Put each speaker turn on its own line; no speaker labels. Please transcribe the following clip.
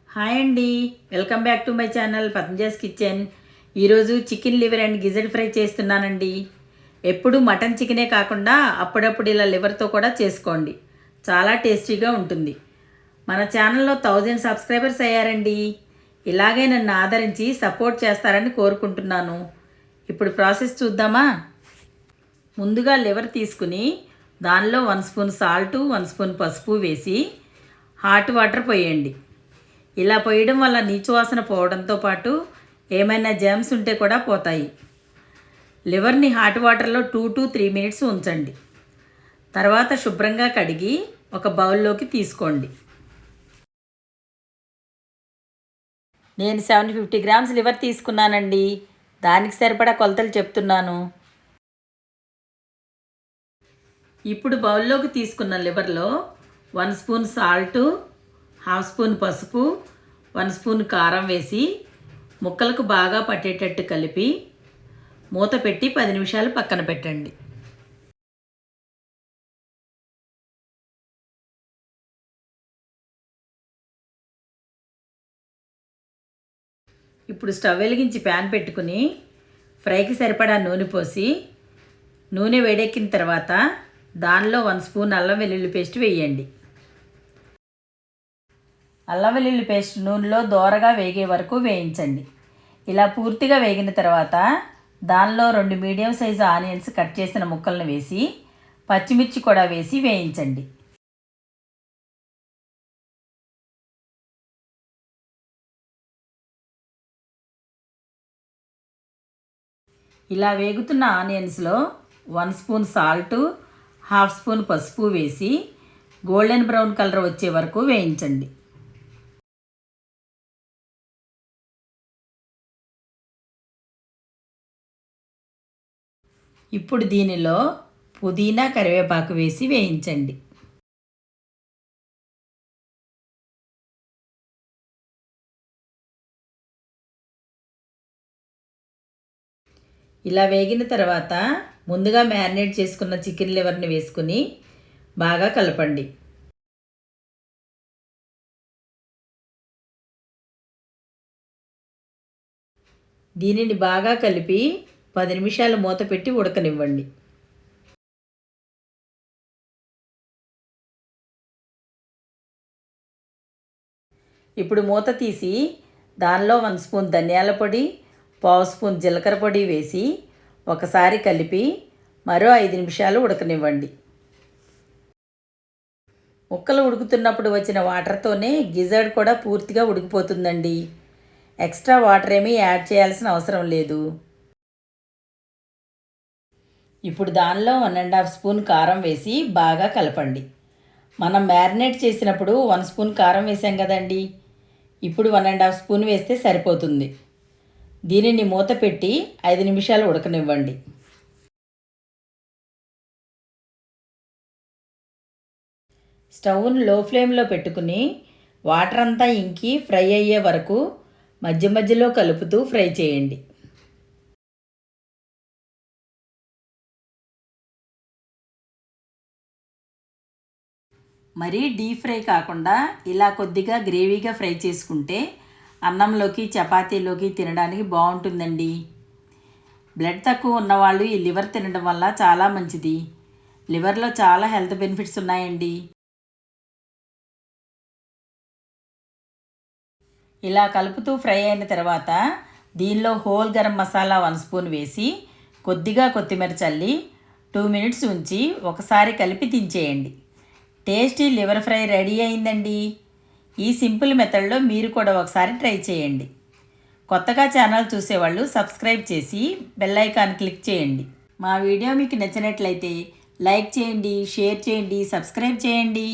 Hi అండి, welcome back to my channel Padmaja's kitchen. ఈరోజు chicken liver and గిజెడ్ fry చేస్తున్నానండి. ఎప్పుడు మటన్ చికెనే కాకుండా అప్పుడప్పుడు ఇలా లివర్తో కూడా చేసుకోండి, చాలా టేస్టీగా ఉంటుంది. మన ఛానల్లో 1000 సబ్స్క్రైబర్స్ అయ్యారండి. ఇలాగే నన్ను ఆదరించి సపోర్ట్ చేస్తారని కోరుకుంటున్నాను. ఇప్పుడు ప్రాసెస్ చూద్దామా. ముందుగా లివర్ తీసుకుని దానిలో 1 స్పూన్ సాల్టు, 1 స్పూన్ పసుపు వేసి హాట్ వాటర్ పోయండి. ఇలా పోయడం వల్ల నీచు వాసన పోవడంతో పాటు ఏమైనా జర్మ్స్ ఉంటే కూడా పోతాయి. లివర్ని హాట్ వాటర్లో 2 to 3 మినిట్స్ ఉంచండి. తర్వాత శుభ్రంగా కడిగి ఒక బౌల్లోకి తీసుకోండి. నేను 750 గ్రామ్స్ లివర్ తీసుకున్నానండి. దానికి సరిపడా కొలతలు చెప్తున్నాను. ఇప్పుడు బౌల్లోకి తీసుకున్న లివర్లో 1 స్పూన్ సాల్టు, 1/2 స్పూన్ పసుపు, 1 స్పూన్ కారం వేసి ముక్కలకు బాగా పట్టేటట్టు కలిపి మూత పెట్టి 10 నిమిషాలు పక్కన పెట్టండి. ఇప్పుడు స్టవ్ వెలిగించి ప్యాన్ పెట్టుకుని ఫ్రైకి సరిపడా నూనె పోసి నూనె వేడెక్కిన తర్వాత దానిలో 1 స్పూన్ అల్లం వెల్లుల్లి పేస్ట్ వేయండి. అల్లం వెల్లుల్లి పేస్ట్ నూనెలో దోరగా వేగే వరకు వేయించండి. ఇలా పూర్తిగా వేగిన తర్వాత దానిలో 2 మీడియం సైజు ఆనియన్స్ కట్ చేసిన ముక్కలను వేసి పచ్చిమిర్చి కూడా వేసి వేయించండి. ఇలా వేగుతున్న ఆనియన్స్లో 1 స్పూన్ సాల్టు, 1/2 స్పూన్ పసుపు వేసి గోల్డెన్ బ్రౌన్ కలర్ వచ్చే వరకు వేయించండి. ఇప్పుడు దీనిలో పుదీనా, కరివేపాకు వేసి వేయించండి. ఇలా వేగిన తర్వాత ముందుగా మ్యారినేట్ చేసుకున్న చికెన్ లివర్ని వేసుకుని బాగా కలపండి. దీనిని బాగా కలిపి 10 నిమిషాలు మూత పెట్టి ఉడకనివ్వండి. ఇప్పుడు మూత తీసి దానిలో 1 స్పూన్ ధనియాల పొడి, 1/2 స్పూన్ జీలకర్ర పొడి వేసి ఒకసారి కలిపి మరో 5 నిమిషాలు ఉడకనివ్వండి. ముక్కలు ఉడుకుతున్నప్పుడు వచ్చిన వాటర్తోనే గిజర్డ్ కూడా పూర్తిగా ఉడికిపోతుందండి. ఎక్స్ట్రా వాటర్ ఏమీ యాడ్ చేయాల్సిన అవసరం లేదు. ఇప్పుడు దానిలో 1.5 స్పూన్ కారం వేసి బాగా కలపండి. మనం మ్యారినేట్ చేసినప్పుడు 1 స్పూన్ కారం వేసాం కదండి, ఇప్పుడు 1.5 స్పూన్ వేస్తే సరిపోతుంది. దీనిని మూత పెట్టి 5 నిమిషాలు ఉడకనివ్వండి. స్టవ్ను లో ఫ్లేమ్లో పెట్టుకుని వాటర్ అంతా ఇంకి ఫ్రై అయ్యే వరకు మధ్య మధ్యలో కలుపుతూ ఫ్రై చేయండి. మరీ డీప్ ఫ్రై కాకుండా ఇలా కొద్దిగా గ్రేవీగా ఫ్రై చేసుకుంటే అన్నంలోకి, చపాతీలోకి తినడానికి బాగుంటుందండి. బ్లడ్ తక్కువ ఉన్నవాళ్ళు ఈ లివర్ తినడం వల్ల చాలా మంచిది. లివర్లో చాలా హెల్త్ బెనిఫిట్స్ ఉన్నాయండి. ఇలా కలుపుతూ ఫ్రై అయిన తర్వాత దీనిలో హోల్ గరం మసాలా 1 స్పూన్ వేసి కొద్దిగా కొత్తిమీర చల్లి 2 మినిట్స్ ఉంచి ఒకసారి కలిపి దించేయండి. టేస్టీ లివర్ ఫ్రై రెడీ అయిందండి. ఈ సింపుల్ మెథడ్లో మీరు కూడా ఒకసారి ట్రై చేయండి. కొత్తగా ఛానల్ చూసేవాళ్ళు సబ్స్క్రైబ్ చేసి బెల్ ఐకాన్ క్లిక్ చేయండి. మా వీడియో మీకు నచ్చినట్లయితే లైక్ చేయండి, షేర్ చేయండి, సబ్స్క్రైబ్ చేయండి.